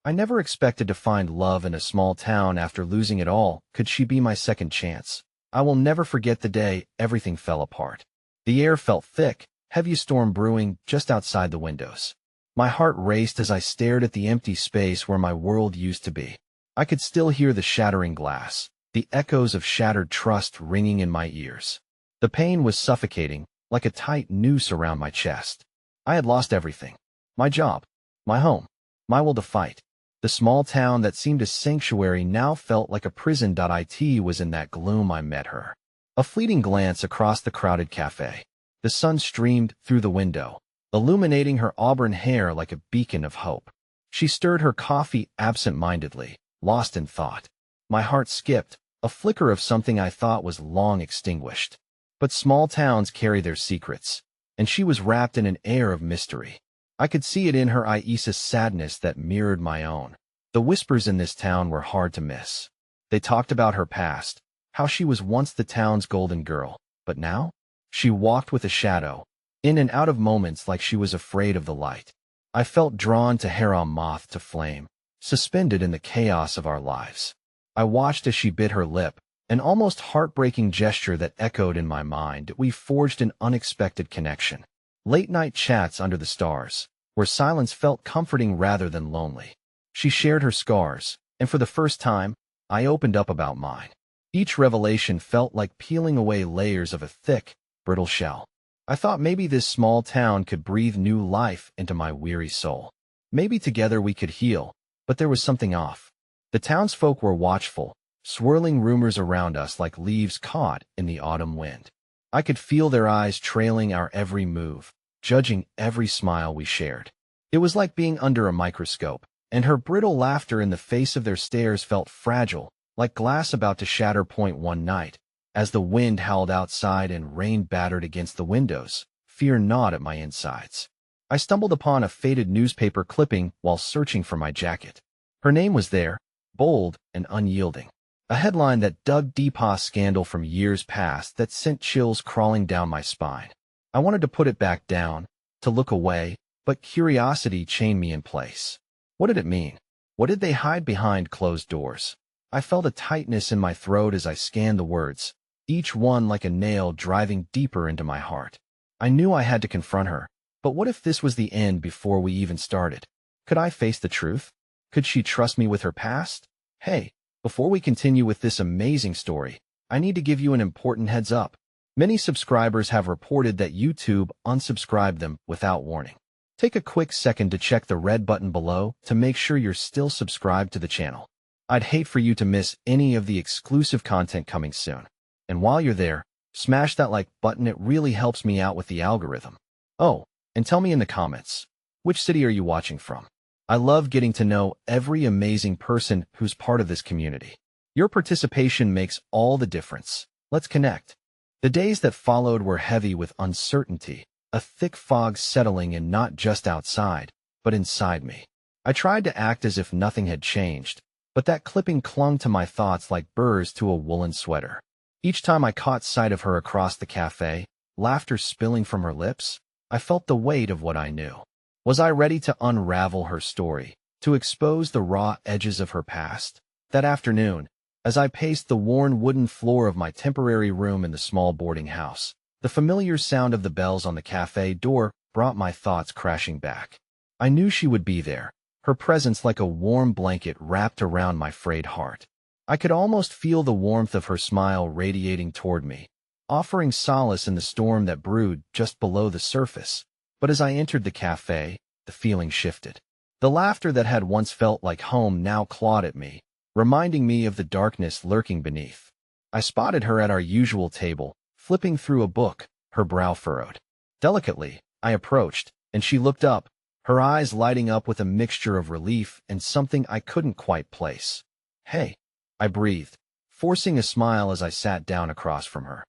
I never expected to find love in a small town after losing it all. Could she be my second chance? I will never forget the day everything fell apart. The air felt thick, heavy storm brewing just outside the windows. My heart raced as I stared at the empty space where my world used to be. I could still hear the shattering glass, the echoes of shattered trust ringing in my ears. The pain was suffocating, like a tight noose around my chest. I had lost everything. My job, my home, my will to fight. The small town that seemed a sanctuary now felt like a prison. It was in that gloom I met her. A fleeting glance across the crowded cafe. The sun streamed through the window, illuminating her auburn hair like a beacon of hope. She stirred her coffee absent-mindedly, lost in thought. My heart skipped, a flicker of something I thought was long extinguished. But small towns carry their secrets, and she was wrapped in an air of mystery. I could see it in her eyes, sadness that mirrored my own. The whispers in this town were hard to miss. They talked about her past, how she was once the town's golden girl, but now? She walked with a shadow, in and out of moments like she was afraid of the light. I felt drawn to her, moth to flame, suspended in the chaos of our lives. I watched as she bit her lip, an almost heartbreaking gesture that echoed in my mind. We forged an unexpected connection. Late-night chats under the stars, where silence felt comforting rather than lonely. She shared her scars, and for the first time, I opened up about mine. Each revelation felt like peeling away layers of a thick, brittle shell. I thought maybe this small town could breathe new life into my weary soul. Maybe together we could heal, but there was something off. The townsfolk were watchful, swirling rumors around us like leaves caught in the autumn wind. I could feel their eyes trailing our every move, judging every smile we shared. It was like being under a microscope, and her brittle laughter in the face of their stares felt fragile, like glass about to shatter. One night, as the wind howled outside and rain battered against the windows, fear gnawed at my insides. I stumbled upon a faded newspaper clipping while searching for my jacket. Her name was there, bold and unyielding. A headline that dug deep, a scandal from years past that sent chills crawling down my spine. I wanted to put it back down, to look away, but curiosity chained me in place. What did it mean? What did they hide behind closed doors? I felt a tightness in my throat as I scanned the words, each one like a nail driving deeper into my heart. I knew I had to confront her, but what if this was the end before we even started? Could I face the truth? Could she trust me with her past? Hey, before we continue with this amazing story, I need to give you an important heads up. Many subscribers have reported that YouTube unsubscribed them without warning. Take a quick second to check the red button below to make sure you're still subscribed to the channel. I'd hate for you to miss any of the exclusive content coming soon. And while you're there, smash that like button. It really helps me out with the algorithm. Oh, and tell me in the comments, which city are you watching from? I love getting to know every amazing person who's part of this community. Your participation makes all the difference. Let's connect. The days that followed were heavy with uncertainty, a thick fog settling in not just outside, but inside me. I tried to act as if nothing had changed, but that clipping clung to my thoughts like burrs to a woolen sweater. Each time I caught sight of her across the cafe, laughter spilling from her lips, I felt the weight of what I knew. Was I ready to unravel her story, to expose the raw edges of her past? That afternoon, as I paced the worn wooden floor of my temporary room in the small boarding house, the familiar sound of the bells on the cafe door brought my thoughts crashing back. I knew she would be there, her presence like a warm blanket wrapped around my frayed heart. I could almost feel the warmth of her smile radiating toward me, offering solace in the storm that brewed just below the surface. But as I entered the cafe, the feeling shifted. The laughter that had once felt like home now clawed at me, reminding me of the darkness lurking beneath. I spotted her at our usual table, flipping through a book, her brow furrowed. Delicately, I approached, and she looked up, her eyes lighting up with a mixture of relief and something I couldn't quite place. "Hey," I breathed, forcing a smile as I sat down across from her.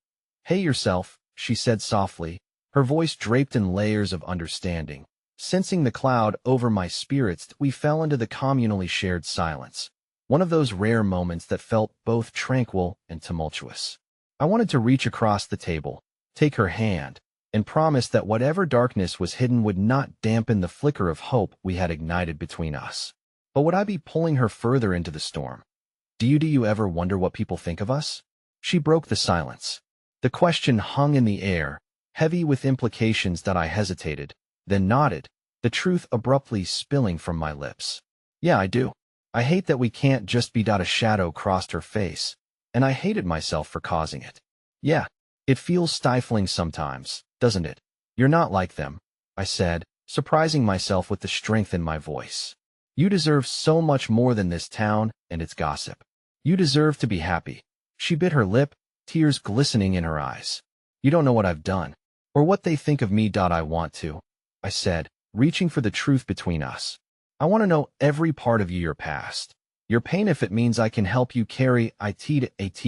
"Hey yourself," she said softly, her voice draped in layers of understanding. Sensing the cloud over my spirits, we fell into the communally shared silence, one of those rare moments that felt both tranquil and tumultuous. I wanted to reach across the table, take her hand, and promise that whatever darkness was hidden would not dampen the flicker of hope we had ignited between us. But would I be pulling her further into the storm? Do you ever wonder what people think of us? She broke the silence. The question hung in the air, heavy with implications that I hesitated, then nodded, the truth abruptly spilling from my lips. Yeah, I do. I hate that we can't just be. A shadow crossed her face, and I hated myself for causing it. Yeah, it feels stifling sometimes, doesn't it? You're not like them, I said, surprising myself with the strength in my voice. You deserve so much more than this town and its gossip. You deserve to be happy. She bit her lip, tears glistening in her eyes. You don't know what I've done, or what they think of me. I want to, I said, reaching for the truth between us. I want to know every part of you, your past, your pain, if it means I can help you carry it to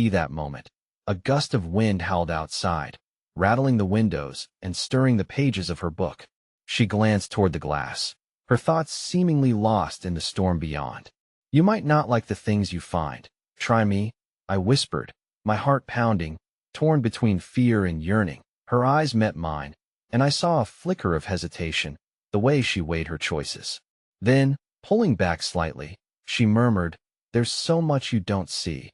at that moment. A gust of wind howled outside, rattling the windows and stirring the pages of her book. She glanced toward the glass, her thoughts seemingly lost in the storm beyond. You might not like the things you find. Try me, I whispered, my heart pounding, torn between fear and yearning. Her eyes met mine, and I saw a flicker of hesitation, the way she weighed her choices. Then, pulling back slightly, she murmured, "There's so much you don't see."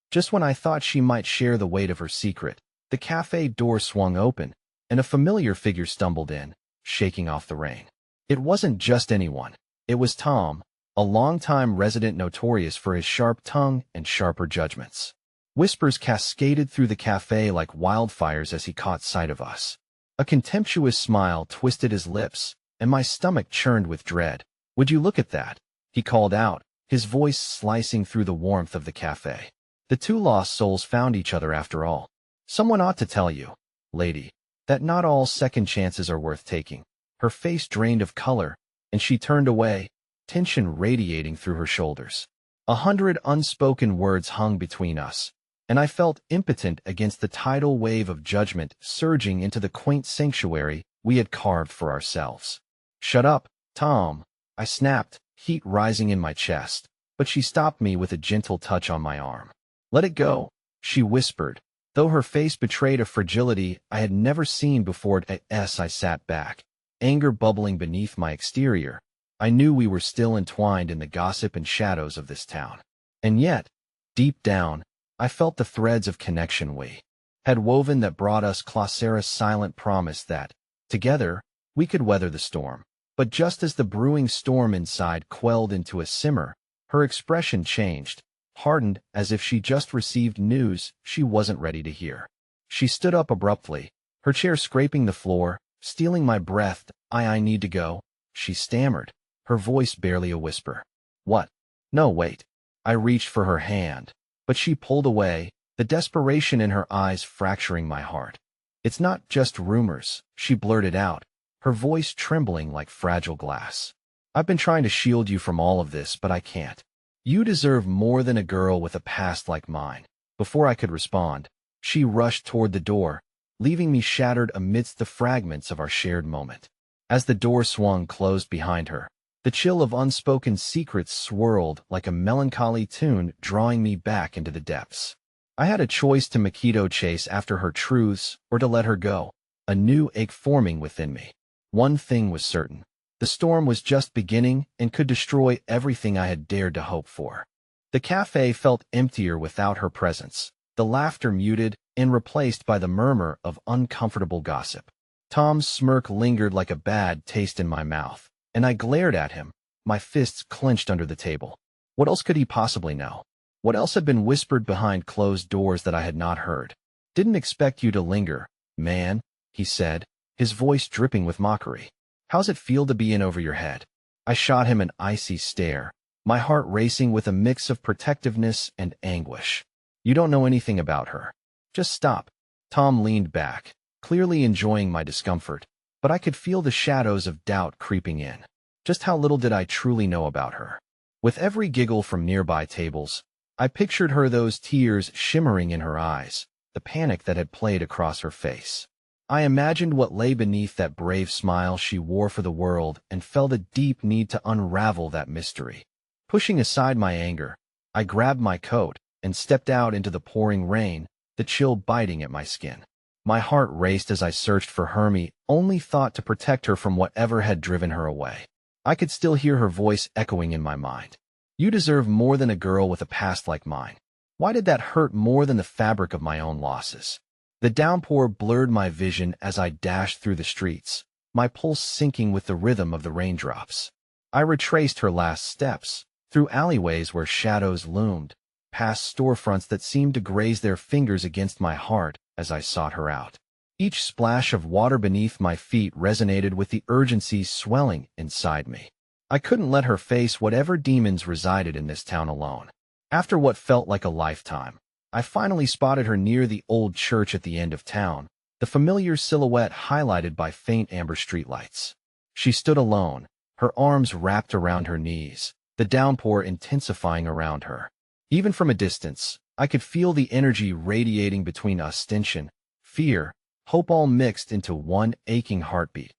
Just when I thought she might share the weight of her secret, the cafe door swung open, and a familiar figure stumbled in, shaking off the rain. It wasn't just anyone. It was Tom, a longtime resident notorious for his sharp tongue and sharper judgments. Whispers cascaded through the cafe like wildfires as he caught sight of us. A contemptuous smile twisted his lips, and my stomach churned with dread. "Would you look at that?" he called out, his voice slicing through the warmth of the cafe. The two lost souls found each other after all. Someone ought to tell you, lady, that not all second chances are worth taking. Her face drained of color, and she turned away, tension radiating through her shoulders. 100 unspoken words hung between us, and I felt impotent against the tidal wave of judgment surging into the quaint sanctuary we had carved for ourselves. "Shut up, Tom," I snapped, heat rising in my chest, but she stopped me with a gentle touch on my arm. "Let it go," she whispered, though her face betrayed a fragility I had never seen before. I sat back, anger bubbling beneath my exterior. I knew we were still entwined in the gossip and shadows of this town. And yet, deep down, I felt the threads of connection we had woven that brought us closer, a silent promise that, together, we could weather the storm. But just as the brewing storm inside quelled into a simmer, her expression changed, hardened as if she just received news she wasn't ready to hear. She stood up abruptly, her chair scraping the floor, stealing my breath. I need to go," she stammered, her voice barely a whisper. "What? No, wait." I reached for her hand, but she pulled away, the desperation in her eyes fracturing my heart. "It's not just rumors," she blurted out, her voice trembling like fragile glass. "I've been trying to shield you from all of this, but I can't. You deserve more than a girl with a past like mine." Before I could respond, she rushed toward the door, leaving me shattered amidst the fragments of our shared moment. As the door swung closed behind her, the chill of unspoken secrets swirled like a melancholy tune, drawing me back into the depths. I had a choice to mosquito chase after her truths or to let her go, a new ache forming within me. One thing was certain. The storm was just beginning and could destroy everything I had dared to hope for. The cafe felt emptier without her presence, the laughter muted and replaced by the murmur of uncomfortable gossip. Tom's smirk lingered like a bad taste in my mouth, and I glared at him, my fists clenched under the table. What else could he possibly know? What else had been whispered behind closed doors that I had not heard? "Didn't expect you to linger, man," he said, his voice dripping with mockery. "How's it feel to be in over your head?" I shot him an icy stare, my heart racing with a mix of protectiveness and anguish. "You don't know anything about her. Just stop." Tom leaned back, clearly enjoying my discomfort, but I could feel the shadows of doubt creeping in. Just how little did I truly know about her? With every giggle from nearby tables, I pictured her, those tears shimmering in her eyes, the panic that had played across her face. I imagined what lay beneath that brave smile she wore for the world and felt a deep need to unravel that mystery. Pushing aside my anger, I grabbed my coat and stepped out into the pouring rain, the chill biting at my skin. My heart raced as I searched for Hermie, only thought to protect her from whatever had driven her away. I could still hear her voice echoing in my mind. You deserve more than a girl with a past like mine. Why did that hurt more than the fabric of my own losses? The downpour blurred my vision as I dashed through the streets, my pulse syncing with the rhythm of the raindrops. I retraced her last steps, through alleyways where shadows loomed, past storefronts that seemed to graze their fingers against my heart as I sought her out. Each splash of water beneath my feet resonated with the urgency swelling inside me. I couldn't let her face whatever demons resided in this town alone. After what felt like a lifetime, I finally spotted her near the old church at the end of town, the familiar silhouette highlighted by faint amber streetlights. She stood alone, her arms wrapped around her knees, the downpour intensifying around her. Even from a distance, I could feel the energy radiating between us, tension, fear, hope all mixed into one aching heartbeat.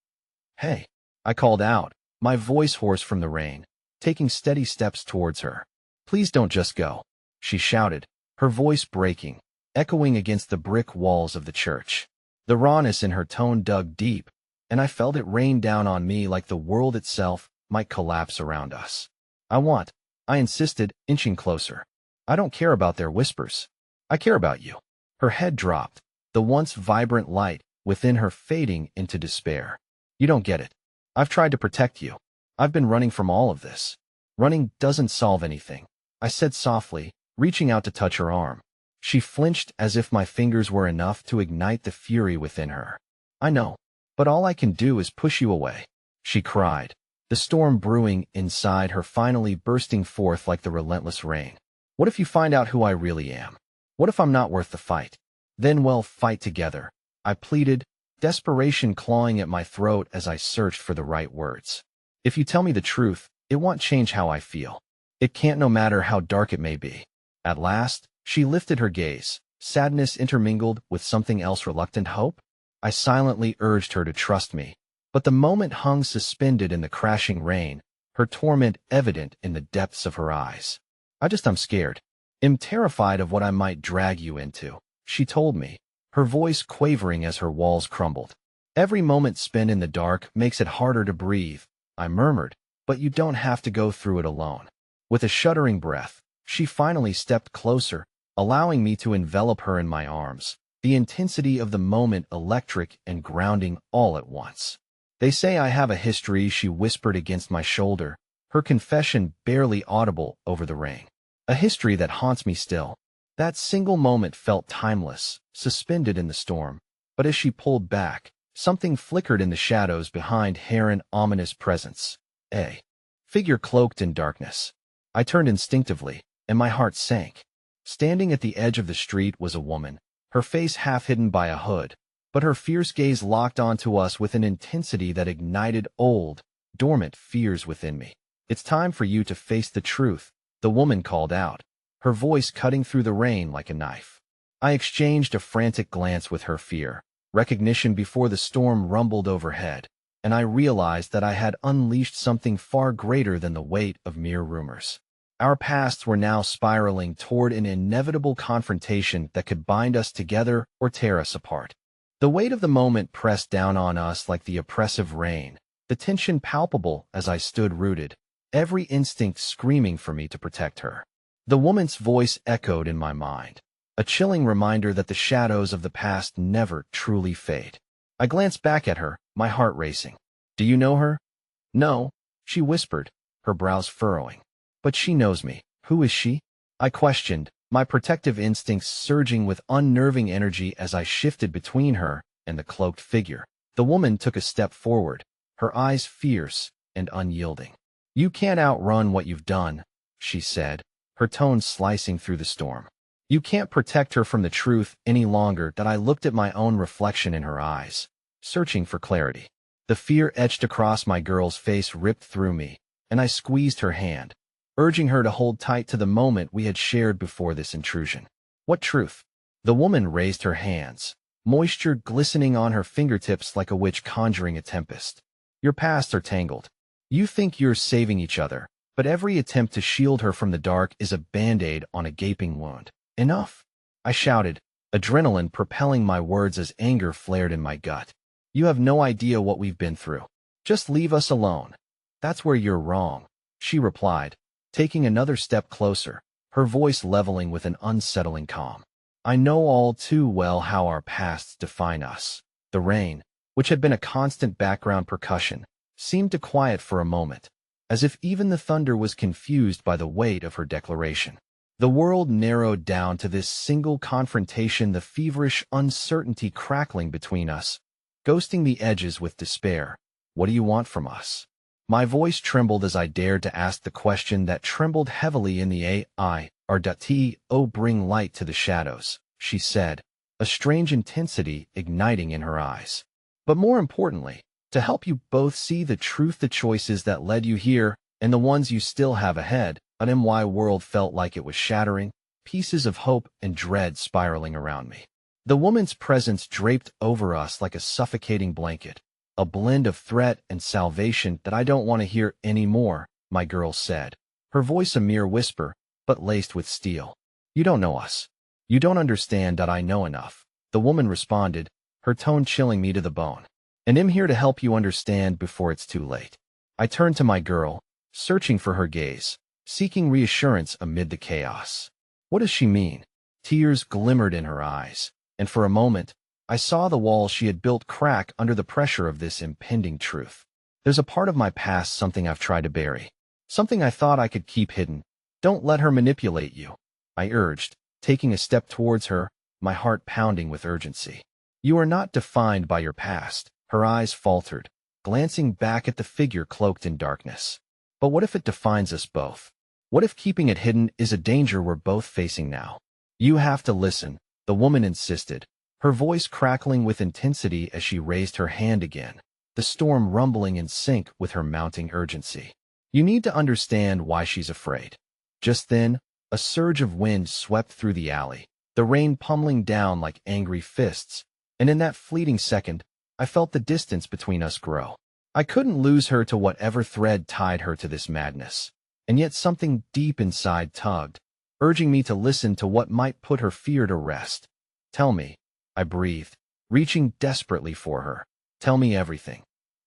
"Hey," I called out, my voice hoarse from the rain, taking steady steps towards her. "Please don't just go," she shouted, her voice breaking, echoing against the brick walls of the church. The rawness in her tone dug deep, and I felt it rain down on me like the world itself might collapse around us. I insisted, inching closer. "I don't care about their whispers. I care about you." Her head dropped, the once vibrant light within her fading into despair. "You don't get it. I've tried to protect you. I've been running from all of this. Running doesn't solve anything," I said softly, reaching out to touch her arm. She flinched as if my fingers were enough to ignite the fury within her. "I know, but all I can do is push you away," she cried, the storm brewing inside her finally bursting forth like the relentless rain. "What if you find out who I really am? What if I'm not worth the fight? Then we'll fight together," I pleaded, desperation clawing at my throat as I searched for the right words. "If you tell me the truth, it won't change how I feel. It can't, no matter how dark it may be." At last, she lifted her gaze, sadness intermingled with something else, reluctant hope. I silently urged her to trust me, but the moment hung suspended in the crashing rain, her torment evident in the depths of her eyes. I'm scared. I'm terrified of what I might drag you into," she told me, her voice quavering as her walls crumbled. "Every moment spent in the dark makes it harder to breathe," I murmured, "but you don't have to go through it alone." With a shuddering breath, she finally stepped closer, allowing me to envelop her in my arms, the intensity of the moment electric and grounding all at once. "They say I have a history," she whispered against my shoulder, her confession barely audible over the rain. "A history that haunts me still." That single moment felt timeless, suspended in the storm, but as she pulled back, something flickered in the shadows behind her, an ominous presence. A figure cloaked in darkness. I turned instinctively, and my heart sank. Standing at the edge of the street was a woman, her face half hidden by a hood, but her fierce gaze locked onto us with an intensity that ignited old, dormant fears within me. "It's time for you to face the truth," the woman called out, her voice cutting through the rain like a knife. I exchanged a frantic glance with her, fear, recognition before the storm rumbled overhead, and I realized that I had unleashed something far greater than the weight of mere rumors. Our pasts were now spiraling toward an inevitable confrontation that could bind us together or tear us apart. The weight of the moment pressed down on us like the oppressive rain, the tension palpable as I stood rooted, every instinct screaming for me to protect her. The woman's voice echoed in my mind, a chilling reminder that the shadows of the past never truly fade. I glanced back at her, my heart racing. "Do you know her?" "No," she whispered, her brows furrowing. "But she knows me." "Who is she?" I questioned, my protective instincts surging with unnerving energy as I shifted between her and the cloaked figure. The woman took a step forward, her eyes fierce and unyielding. "You can't outrun what you've done," she said, her tone slicing through the storm. "You can't protect her from the truth any longer." That I looked at my own reflection in her eyes, searching for clarity. The fear etched across my girl's face ripped through me, and I squeezed her hand, urging her to hold tight to the moment we had shared before this intrusion. "What truth?" The woman raised her hands, moisture glistening on her fingertips like a witch conjuring a tempest. "Your pasts are tangled. You think you're saving each other, but every attempt to shield her from the dark is a band-aid on a gaping wound." "Enough!" I shouted, adrenaline propelling my words as anger flared in my gut. "You have no idea what we've been through. Just leave us alone." That's where you're wrong, she replied, taking another step closer, her voice leveling with an unsettling calm. I know all too well how our pasts define us. The rain, which had been a constant background percussion, seemed to quiet for a moment, as if even the thunder was confused by the weight of her declaration. The world narrowed down to this single confrontation, the feverish uncertainty crackling between us, ghosting the edges with despair. What do you want from us? My voice trembled as I dared to ask the question that trembled heavily in the air. Bring light to the shadows, she said, a strange intensity igniting in her eyes. But more importantly, to help you both see the truth, the choices that led you here, and the ones you still have ahead. My world felt like it was shattering, pieces of hope and dread spiraling around me. The woman's presence draped over us like a suffocating blanket, a blend of threat and salvation. That I don't want to hear anymore, my girl said, her voice a mere whisper, but laced with steel. You don't know us. You don't understand. That I know enough, the woman responded, her tone chilling me to the bone. And I'm here to help you understand before it's too late. I turned to my girl, searching for her gaze, seeking reassurance amid the chaos. What does she mean? Tears glimmered in her eyes, and for a moment, I saw the wall she had built crack under the pressure of this impending truth. There's a part of my past, something I've tried to bury, something I thought I could keep hidden. Don't let her manipulate you, I urged, taking a step towards her, my heart pounding with urgency. You are not defined by your past, her eyes faltered, glancing back at the figure cloaked in darkness. But what if it defines us both? What if keeping it hidden is a danger we're both facing now? You have to listen, the woman insisted, her voice crackling with intensity as she raised her hand again, the storm rumbling in sync with her mounting urgency. You need to understand why she's afraid. Just then, a surge of wind swept through the alley, the rain pummeling down like angry fists, and in that fleeting second, I felt the distance between us grow. I couldn't lose her to whatever thread tied her to this madness, and yet something deep inside tugged, urging me to listen to what might put her fear to rest. Tell me, I breathed, reaching desperately for her. Tell me everything.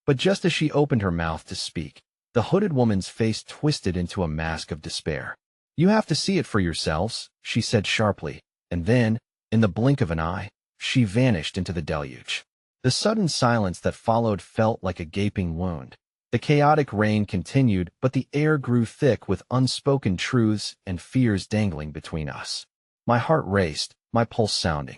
But just as she opened her mouth to speak, the hooded woman's face twisted into a mask of despair. You have to see it for yourselves, she said sharply, and then, in the blink of an eye, she vanished into the deluge. The sudden silence that followed felt like a gaping wound. The chaotic rain continued, but the air grew thick with unspoken truths and fears dangling between us. My heart raced, my pulse sounding,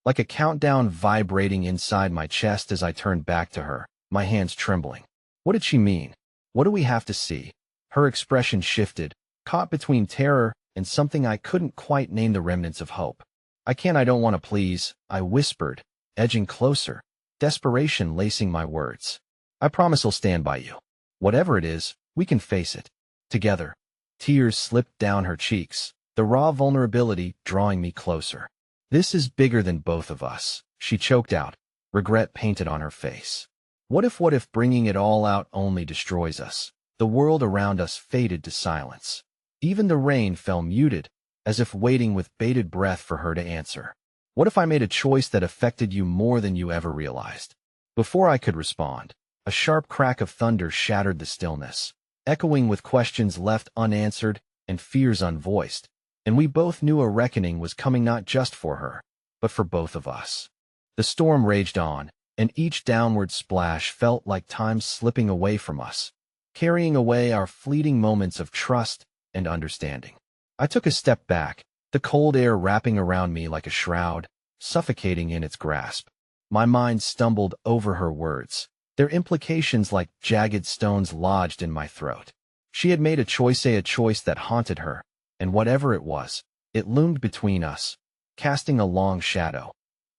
like a countdown vibrating inside my chest as I turned back to her, my hands trembling. What did she mean? What do we have to see? Her expression shifted, caught between terror and something I couldn't quite name, the remnants of hope. I don't want to, please, I whispered, edging closer, desperation lacing my words. I promise I'll stand by you. Whatever it is, we can face it. Together. Tears slipped down her cheeks, the raw vulnerability drawing me closer. This is bigger than both of us, she choked out, regret painted on her face. What if bringing it all out only destroys us? The world around us faded to silence. Even the rain fell muted, as if waiting with bated breath for her to answer. What if I made a choice that affected you more than you ever realized? Before I could respond, a sharp crack of thunder shattered the stillness, echoing with questions left unanswered and fears unvoiced, and we both knew a reckoning was coming, not just for her, but for both of us. The storm raged on, and each downward splash felt like time slipping away from us, carrying away our fleeting moments of trust and understanding. I took a step back, the cold air wrapping around me like a shroud, suffocating in its grasp. My mind stumbled over her words, their implications like jagged stones lodged in my throat. She had made a choice that haunted her, and whatever it was, it loomed between us, casting a long shadow.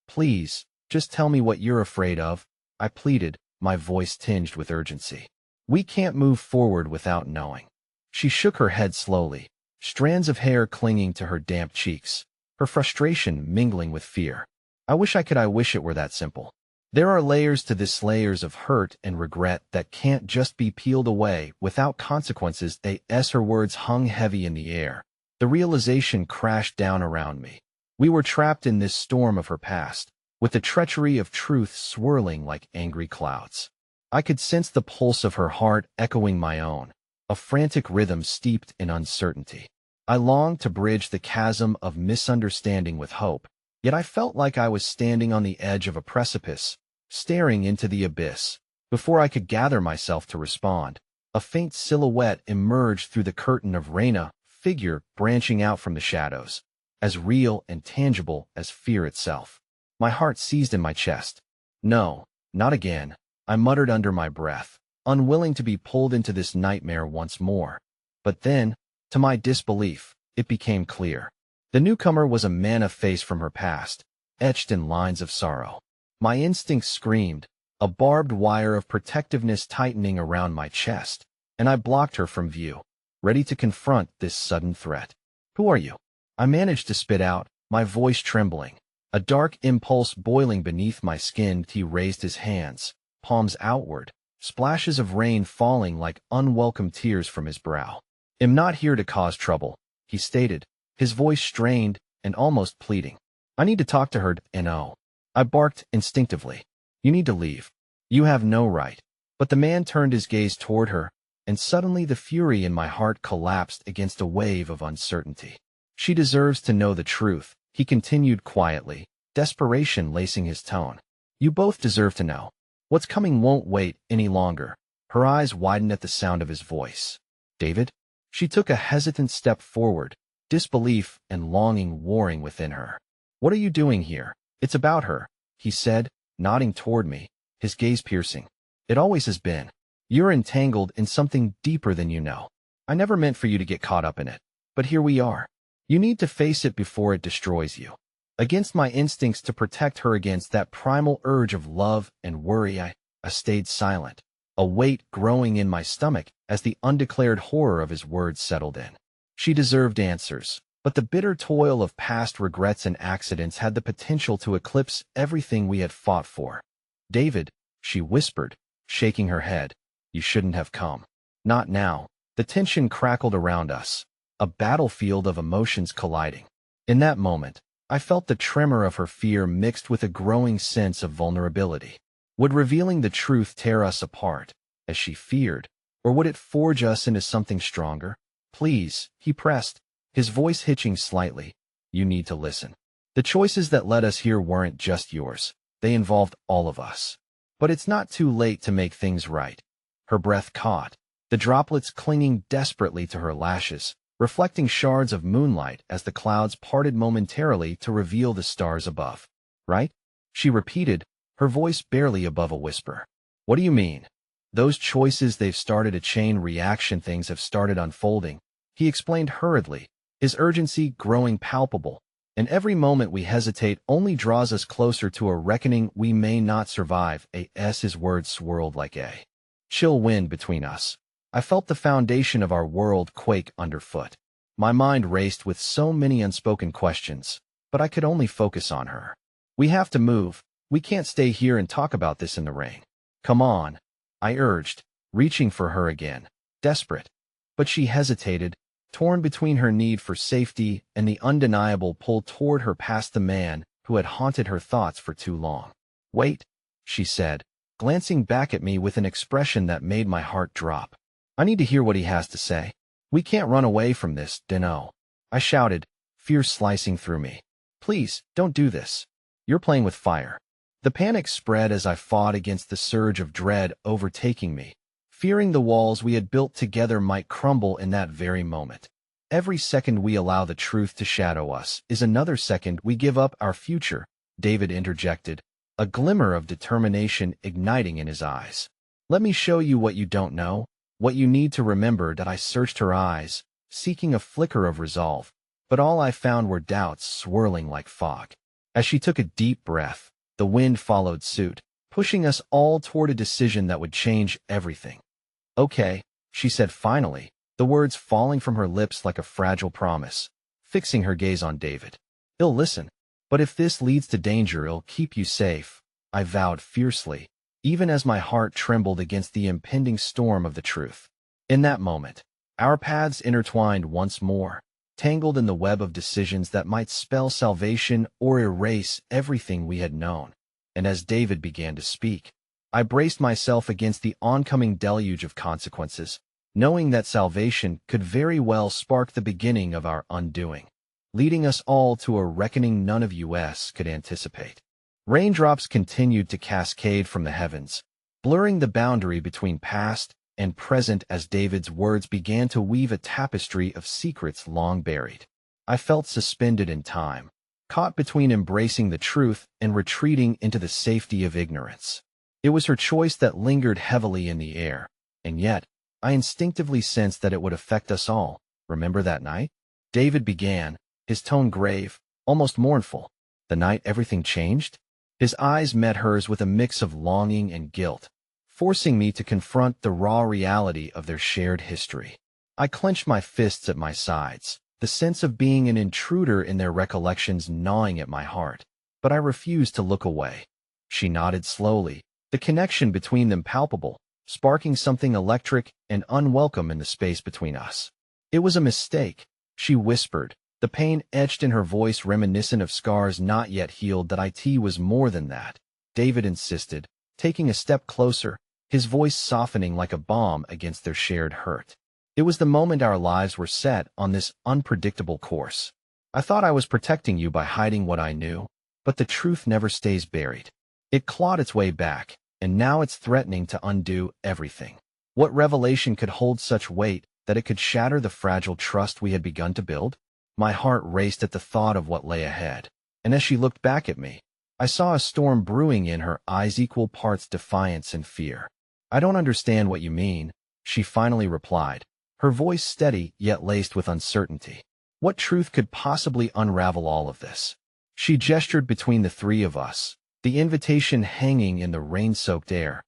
Please, just tell me what you're afraid of, I pleaded, my voice tinged with urgency. We can't move forward without knowing. She shook her head slowly, strands of hair clinging to her damp cheeks, her frustration mingling with fear. I wish it were that simple. There are layers to this, layers of hurt and regret that can't just be peeled away without consequences. Her words hung heavy in the air. The realization crashed down around me. We were trapped in this storm of her past, with the treachery of truth swirling like angry clouds. I could sense the pulse of her heart echoing my own, a frantic rhythm steeped in uncertainty. I longed to bridge the chasm of misunderstanding with hope, yet I felt like I was standing on the edge of a precipice, staring into the abyss. Before I could gather myself to respond, a faint silhouette emerged through the curtain of rain, a figure branching out from the shadows, as real and tangible as fear itself. My heart seized in my chest. No, not again, I muttered under my breath, unwilling to be pulled into this nightmare once more. But then, to my disbelief, it became clear. The newcomer was a manna face from her past, etched in lines of sorrow. My instincts screamed, a barbed wire of protectiveness tightening around my chest, and I blocked her from view, ready to confront this sudden threat. "Who are you?" I managed to spit out, my voice trembling. A dark impulse boiling beneath my skin. He raised his hands, palms outward, splashes of rain falling like unwelcome tears from his brow. "I'm not here to cause trouble," he stated, his voice strained and almost pleading. "I need to talk to her, no." I barked instinctively. "You need to leave. You have no right." But the man turned his gaze toward her, and suddenly the fury in my heart collapsed against a wave of uncertainty. "She deserves to know the truth," he continued quietly, desperation lacing his tone. "You both deserve to know. What's coming won't wait any longer." Her eyes widened at the sound of his voice. "David?" She took a hesitant step forward, disbelief and longing warring within her. "What are you doing here?" "It's about her," he said, nodding toward me, his gaze piercing. "It always has been. You're entangled in something deeper than you know. I never meant for you to get caught up in it. But here we are. You need to face it before it destroys you." Against my instincts to protect her against that primal urge of love and worry, I stayed silent, a weight growing in my stomach as the undeclared horror of his words settled in. She deserved answers, but the bitter toil of past regrets and accidents had the potential to eclipse everything we had fought for. "David," she whispered, shaking her head, "you shouldn't have come." Not now. The tension crackled around us, a battlefield of emotions colliding. In that moment, I felt the tremor of her fear mixed with a growing sense of vulnerability. Would revealing the truth tear us apart, as she feared, or would it forge us into something stronger? "Please," he pressed, his voice hitching slightly, "you need to listen. The choices that led us here weren't just yours. They involved all of us. But it's not too late to make things right." Her breath caught, the droplets clinging desperately to her lashes, reflecting shards of moonlight as the clouds parted momentarily to reveal the stars above. "Right?" she repeated, her voice barely above a whisper. "What do you mean?" "Those choices, they've started a chain reaction. Things have started unfolding," he explained hurriedly, his urgency growing palpable. "And every moment we hesitate only draws us closer to a reckoning we may not survive." His words swirled like a chill wind between us. I felt the foundation of our world quake underfoot. My mind raced with so many unspoken questions, but I could only focus on her. "We have to move. We can't stay here and talk about this in the rain." "Come on," I urged, reaching for her again, desperate. But she hesitated, torn between her need for safety and the undeniable pull toward her past the man who had haunted her thoughts for too long. "Wait," she said, glancing back at me with an expression that made my heart drop. "I need to hear what he has to say. We can't run away from this, Dino," I shouted, fear slicing through me. "Please, don't do this. You're playing with fire." The panic spread as I fought against the surge of dread overtaking me, fearing the walls we had built together might crumble in that very moment. "Every second we allow the truth to shadow us is another second we give up our future," David interjected, a glimmer of determination igniting in his eyes. "Let me show you what you don't know, what you need to remember." That I searched her eyes, seeking a flicker of resolve, but all I found were doubts swirling like fog. As she took a deep breath, the wind followed suit, pushing us all toward a decision that would change everything. "Okay," she said finally, the words falling from her lips like a fragile promise, fixing her gaze on David. "He'll listen. But if this leads to danger, it'll keep you safe," I vowed fiercely, even as my heart trembled against the impending storm of the truth. In that moment, our paths intertwined once more, tangled in the web of decisions that might spell salvation or erase everything we had known. And as David began to speak, I braced myself against the oncoming deluge of consequences, knowing that salvation could very well spark the beginning of our undoing, leading us all to a reckoning none of us could anticipate. Raindrops continued to cascade from the heavens, blurring the boundary between past and present as David's words began to weave a tapestry of secrets long buried. I felt suspended in time, caught between embracing the truth and retreating into the safety of ignorance. It was her choice that lingered heavily in the air, and yet, I instinctively sensed that it would affect us all. Remember that night? David began, his tone grave, almost mournful. The night everything changed? His eyes met hers with a mix of longing and guilt, forcing me to confront the raw reality of their shared history. I clenched my fists at my sides, the sense of being an intruder in their recollections gnawing at my heart. But I refused to look away. She nodded slowly, the connection between them palpable, sparking something electric and unwelcome in the space between us. It was a mistake, she whispered, the pain etched in her voice reminiscent of scars not yet healed. That it was more than that, David insisted, taking a step closer, his voice softening like a balm against their shared hurt. It was the moment our lives were set on this unpredictable course. I thought I was protecting you by hiding what I knew, but the truth never stays buried. It clawed its way back, and now it's threatening to undo everything. What revelation could hold such weight that it could shatter the fragile trust we had begun to build? My heart raced at the thought of what lay ahead, and as she looked back at me, I saw a storm brewing in her eyes, equal parts defiance and fear. I don't understand what you mean, she finally replied, her voice steady yet laced with uncertainty. What truth could possibly unravel all of this? She gestured between the three of us, the invitation hanging in the rain-soaked air.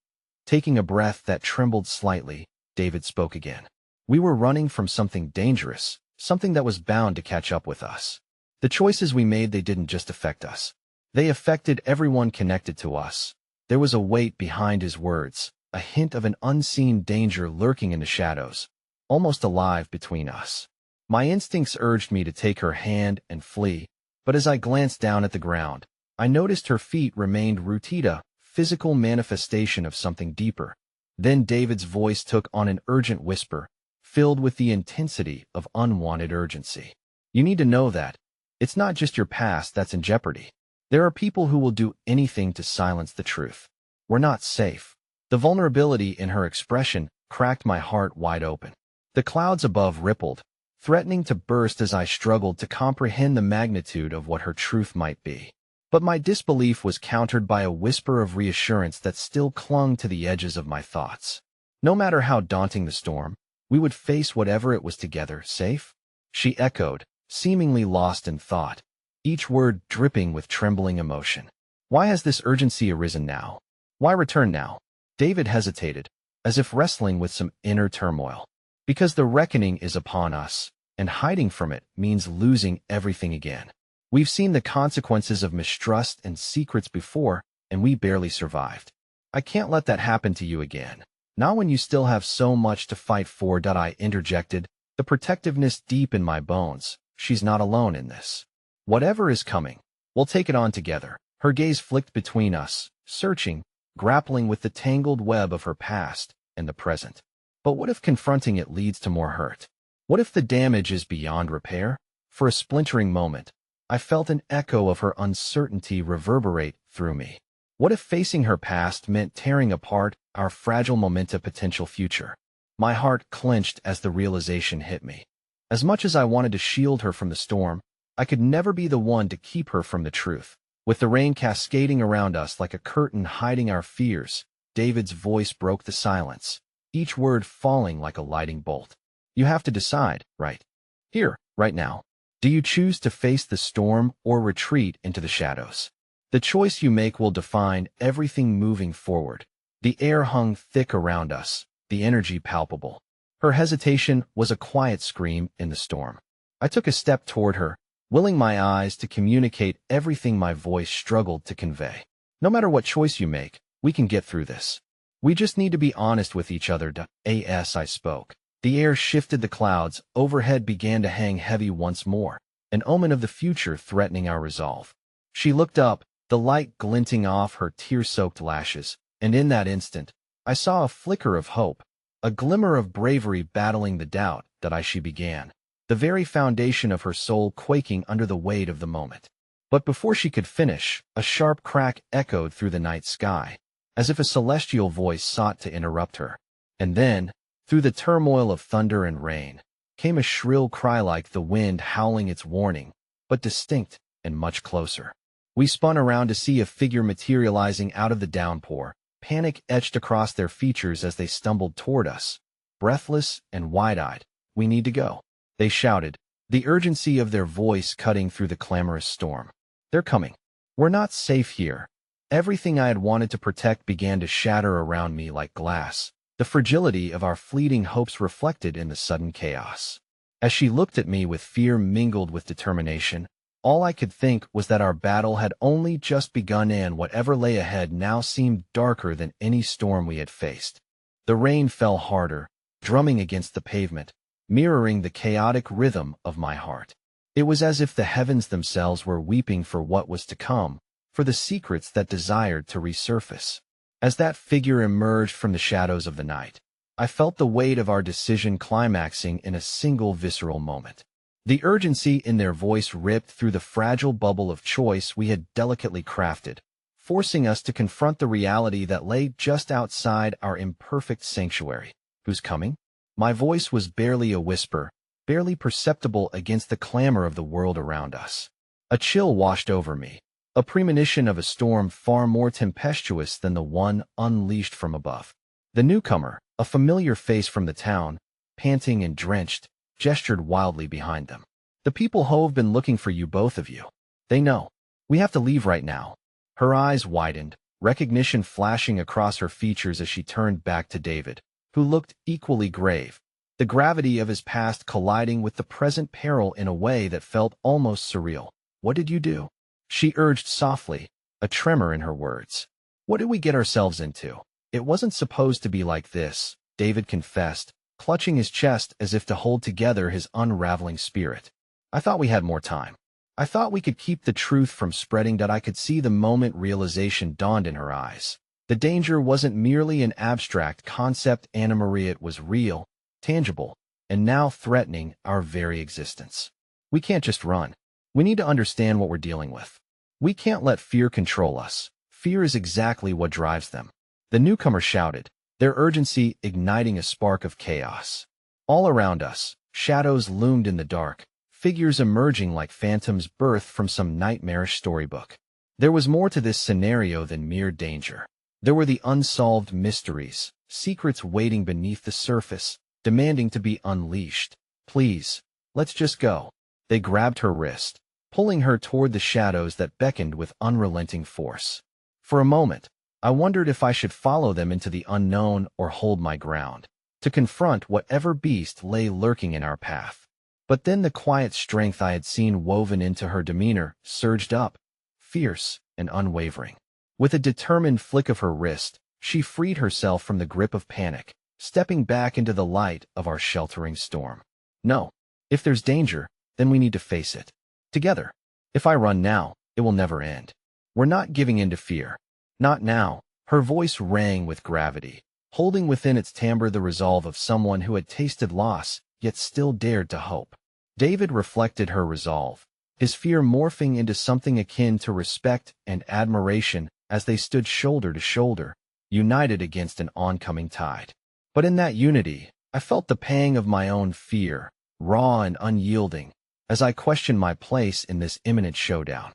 Taking a breath that trembled slightly, David spoke again. We were running from something dangerous, something that was bound to catch up with us. The choices we made, they didn't just affect us. They affected everyone connected to us. There was a weight behind his words, a hint of an unseen danger lurking in the shadows, almost alive between us. My instincts urged me to take her hand and flee, but as I glanced down at the ground, I noticed her feet remained rooted, a physical manifestation of something deeper. Then David's voice took on an urgent whisper, filled with the intensity of unwanted urgency. You need to know that it's not just your past that's in jeopardy. There are people who will do anything to silence the truth. We're not safe. The vulnerability in her expression cracked my heart wide open. The clouds above rippled, threatening to burst as I struggled to comprehend the magnitude of what her truth might be. But my disbelief was countered by a whisper of reassurance that still clung to the edges of my thoughts. No matter how daunting the storm, we would face whatever it was together, safe? She echoed, seemingly lost in thought, each word dripping with trembling emotion. Why has this urgency arisen now? Why return now? David hesitated, as if wrestling with some inner turmoil. Because the reckoning is upon us, and hiding from it means losing everything again. We've seen the consequences of mistrust and secrets before, and we barely survived. I can't let that happen to you again. Not when you still have so much to fight for. I interjected, the protectiveness deep in my bones. She's not alone in this. Whatever is coming, we'll take it on together. Her gaze flicked between us, searching, grappling with the tangled web of her past and the present. But what if confronting it leads to more hurt? What if the damage is beyond repair? For a splintering moment, I felt an echo of her uncertainty reverberate through me. What if facing her past meant tearing apart our fragile potential future? My heart clenched as the realization hit me. As much as I wanted to shield her from the storm, I could never be the one to keep her from the truth. With the rain cascading around us like a curtain hiding our fears, David's voice broke the silence, each word falling like a lightning bolt. You have to decide, right here, right now. Do you choose to face the storm or retreat into the shadows? The choice you make will define everything moving forward. The air hung thick around us, the energy palpable. Her hesitation was a quiet scream in the storm. I took a step toward her, willing my eyes to communicate everything my voice struggled to convey. No matter what choice you make, we can get through this. We just need to be honest with each other. As I spoke, the air shifted, the clouds overhead began to hang heavy once more, an omen of the future threatening our resolve. She looked up, the light glinting off her tear-soaked lashes, And in that instant, I saw a flicker of hope, a glimmer of bravery battling the doubt that she began, the very foundation of her soul quaking under the weight of the moment. But before she could finish, a sharp crack echoed through the night sky, as if a celestial voice sought to interrupt her. And then, through the turmoil of thunder and rain, came a shrill cry like the wind howling its warning, but distinct and much closer. We spun around to see a figure materializing out of the downpour, panic etched across their features as they stumbled toward us. Breathless and wide-eyed, "We need to go," they shouted, the urgency of their voice cutting through the clamorous storm. "They're coming. We're not safe here." Everything I had wanted to protect began to shatter around me like glass, the fragility of our fleeting hopes reflected in the sudden chaos. As she looked at me with fear mingled with determination, all I could think was that our battle had only just begun and whatever lay ahead now seemed darker than any storm we had faced. The rain fell harder, drumming against the pavement, mirroring the chaotic rhythm of my heart. It was as if the heavens themselves were weeping for what was to come, for the secrets that desired to resurface. As that figure emerged from the shadows of the night, I felt the weight of our decision climaxing in a single visceral moment. The urgency in their voice ripped through the fragile bubble of choice we had delicately crafted, forcing us to confront the reality that lay just outside our imperfect sanctuary. "Who's coming?" My voice was barely a whisper, barely perceptible against the clamor of the world around us. A chill washed over me, a premonition of a storm far more tempestuous than the one unleashed from above. The newcomer, a familiar face from the town, panting and drenched, gestured wildly behind them. "The people who've been looking for you, both of you. They know. We have to leave right now." Her eyes widened, recognition flashing across her features as she turned back to David, who looked equally grave, the gravity of his past colliding with the present peril in a way that felt almost surreal. "What did you do?" she urged softly, a tremor in her words. "What did we get ourselves into? It wasn't supposed to be like this," David confessed, clutching his chest as if to hold together his unraveling spirit. "I thought we had more time. I thought we could keep the truth from spreading." That I could see the moment realization dawned in her eyes. The danger wasn't merely an abstract concept, Anna Maria, it was real, tangible, and now threatening our very existence. We can't just run. We need to understand what we're dealing with. We can't let fear control us. Fear is exactly what drives them. The newcomer shouted, their urgency igniting a spark of chaos. All around us, shadows loomed in the dark, figures emerging like phantoms birthed from some nightmarish storybook. There was more to this scenario than mere danger. There were the unsolved mysteries, secrets waiting beneath the surface, demanding to be unleashed. "Please, let's just go." They grabbed her wrist, pulling her toward the shadows that beckoned with unrelenting force. For a moment, I wondered if I should follow them into the unknown or hold my ground, to confront whatever beast lay lurking in our path. But then the quiet strength I had seen woven into her demeanor surged up, fierce and unwavering. With a determined flick of her wrist, she freed herself from the grip of panic, stepping back into the light of our sheltering storm. "No. If there's danger, then we need to face it. Together. If I run now, it will never end. We're not giving in to fear. Not now." Her voice rang with gravity, holding within its timbre the resolve of someone who had tasted loss, yet still dared to hope. David reflected her resolve, his fear morphing into something akin to respect and admiration as they stood shoulder to shoulder, united against an oncoming tide. But in that unity, I felt the pang of my own fear, raw and unyielding, as I questioned my place in this imminent showdown.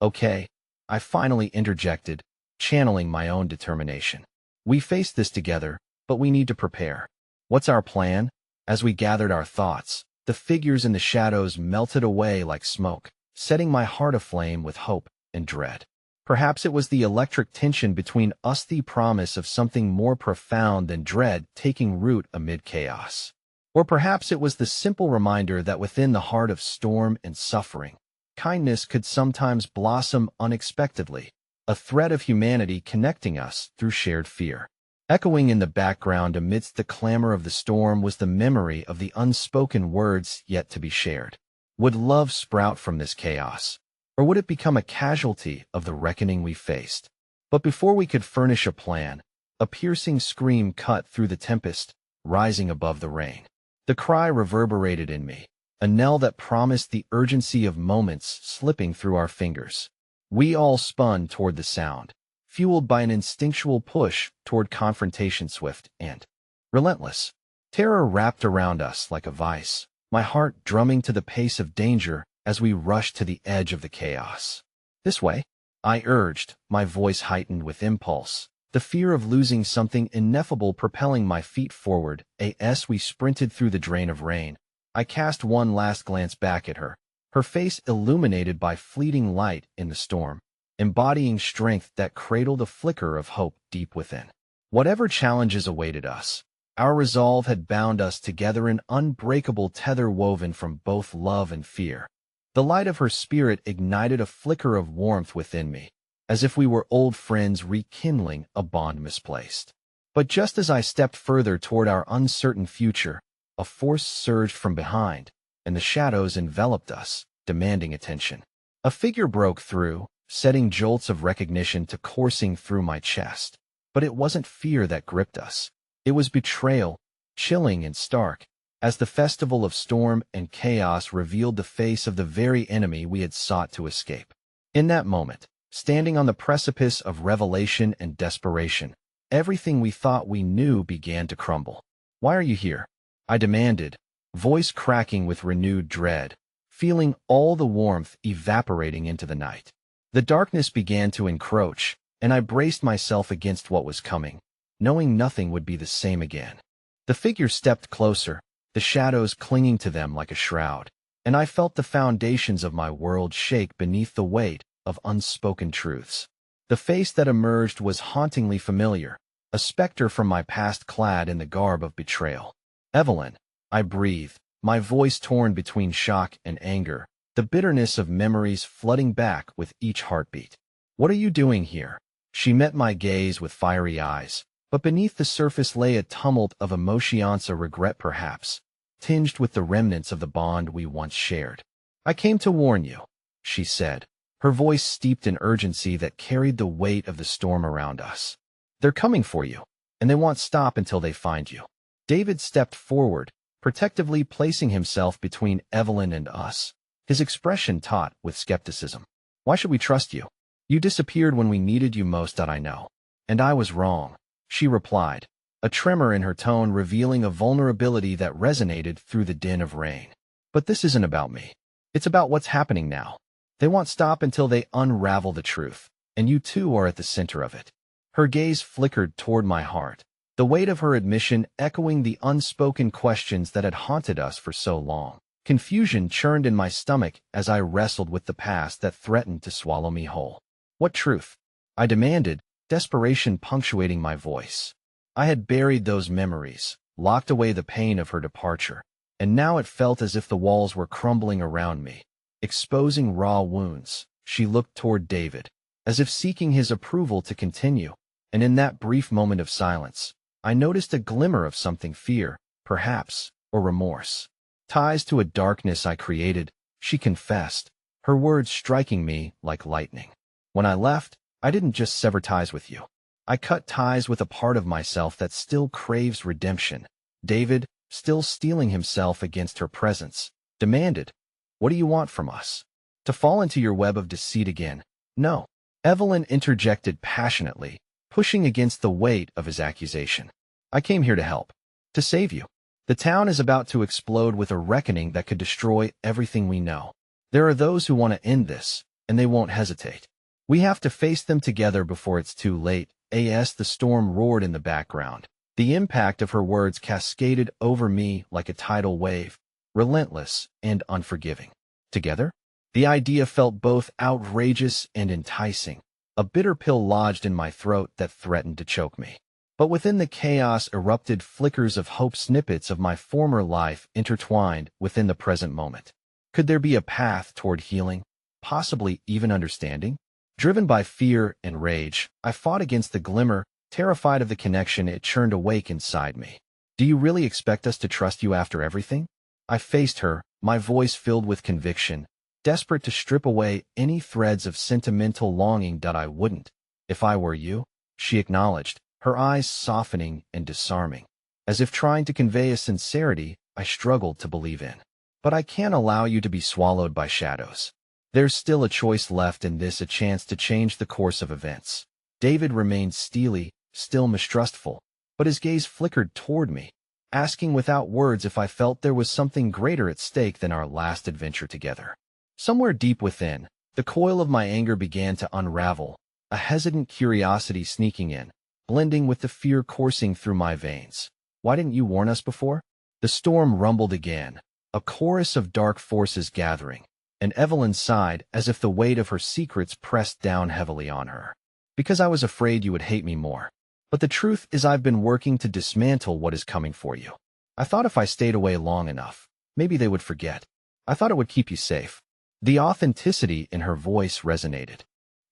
"Okay," I finally interjected, channeling my own determination. "We face this together, but we need to prepare. What's our plan?" As we gathered our thoughts, the figures in the shadows melted away like smoke, setting my heart aflame with hope and dread. Perhaps it was the electric tension between us, the promise of something more profound than dread taking root amid chaos. Or perhaps it was the simple reminder that within the heart of storm and suffering, kindness could sometimes blossom unexpectedly, a thread of humanity connecting us through shared fear. Echoing in the background amidst the clamor of the storm was the memory of the unspoken words yet to be shared. Would love sprout from this chaos? Or would it become a casualty of the reckoning we faced? But before we could furnish a plan, A piercing scream cut through the tempest, rising above the rain. The cry reverberated in me, a knell that promised the urgency of moments slipping through our fingers. We all spun toward the sound, fueled by an instinctual push toward confrontation, swift and relentless. Terror wrapped around us like a vice, my heart drumming to the pace of danger as we rushed to the edge of the chaos. "This way," I urged, my voice heightened with impulse, the fear of losing something ineffable propelling my feet forward. As we sprinted through the drain of rain, I cast one last glance back at her, her face illuminated by fleeting light in the storm, embodying strength that cradled a flicker of hope deep within. Whatever challenges awaited us, our resolve had bound us together, an unbreakable tether woven from both love and fear. The light of her spirit ignited a flicker of warmth within me, as if we were old friends rekindling a bond misplaced. But just as I stepped further toward our uncertain future, a force surged from behind, and the shadows enveloped us, demanding attention. A figure broke through, setting jolts of recognition to coursing through my chest. But it wasn't fear that gripped us. It was betrayal, chilling and stark, as the festival of storm and chaos revealed the face of the very enemy we had sought to escape. In that moment, standing on the precipice of revelation and desperation, everything we thought we knew began to crumble. "Why are you here?" I demanded, voice cracking with renewed dread, feeling all the warmth evaporating into the night. The darkness began to encroach, and I braced myself against what was coming, knowing nothing would be the same again. The figure stepped closer, the shadows clinging to them like a shroud, and I felt the foundations of my world shake beneath the weight of unspoken truths. The face that emerged was hauntingly familiar, a specter from my past clad in the garb of betrayal. "Evelyn," I breathed, my voice torn between shock and anger, the bitterness of memories flooding back with each heartbeat. "What are you doing here?" She met my gaze with fiery eyes, but beneath the surface lay a tumult of emotions, a regret perhaps, tinged with the remnants of the bond we once shared. "I came to warn you," she said, her voice steeped in urgency that carried the weight of the storm around us. "They're coming for you, and they won't stop until they find you." David stepped forward, protectively placing himself between Evelyn and us, his expression taut with skepticism. "Why should we trust you? You disappeared when we needed you most, I know. And I was wrong," she replied, a tremor in her tone revealing a vulnerability that resonated through the din of rain. "But this isn't about me. It's about what's happening now. They won't stop until they unravel the truth, and you too are at the center of it." Her gaze flickered toward my heart, the weight of her admission echoing the unspoken questions that had haunted us for so long. Confusion churned in my stomach as I wrestled with the past that threatened to swallow me whole. "What truth?" I demanded, desperation punctuating my voice. I had buried those memories, locked away the pain of her departure, and now it felt as if the walls were crumbling around me, exposing raw wounds. She looked toward David, as if seeking his approval to continue, and in that brief moment of silence, I noticed a glimmer of something, fear, perhaps, or remorse. "Ties to a darkness I created," she confessed, her words striking me like lightning. "When I left, I didn't just sever ties with you. I cut ties with a part of myself that still craves redemption." David, still steeling himself against her presence, demanded, "What do you want from us? To fall into your web of deceit again?" "No," Evelyn interjected passionately, pushing against the weight of his accusation. "I came here to help, to save you. The town is about to explode with a reckoning that could destroy everything we know. There are those who want to end this, and they won't hesitate. We have to face them together before it's too late." As the storm roared in the background, the impact of her words cascaded over me like a tidal wave, relentless and unforgiving. Together? The idea felt both outrageous and enticing, a bitter pill lodged in my throat that threatened to choke me. But within the chaos erupted flickers of hope, snippets of my former life intertwined within the present moment. Could there be a path toward healing, possibly even understanding? Driven by fear and rage, I fought against the glimmer, terrified of the connection it churned awake inside me. "Do you really expect us to trust you after everything?" I faced her, my voice filled with conviction, desperate to strip away any threads of sentimental longing. "That I wouldn't, if I were you," she acknowledged, her eyes softening and disarming, as if trying to convey a sincerity I struggled to believe in. But I can't allow you to be swallowed by shadows. There's still a choice left in this, a chance to change the course of events. David remained steely, still mistrustful, but his gaze flickered toward me, asking without words if I felt there was something greater at stake than our last adventure together. Somewhere deep within, the coil of my anger began to unravel, a hesitant curiosity sneaking in, blending with the fear coursing through my veins. Why didn't you warn us before? The storm rumbled again, a chorus of dark forces gathering, and Evelyn sighed as if the weight of her secrets pressed down heavily on her. Because I was afraid you would hate me more. But the truth is I've been working to dismantle what is coming for you. I thought if I stayed away long enough, maybe they would forget. I thought it would keep you safe. The authenticity in her voice resonated,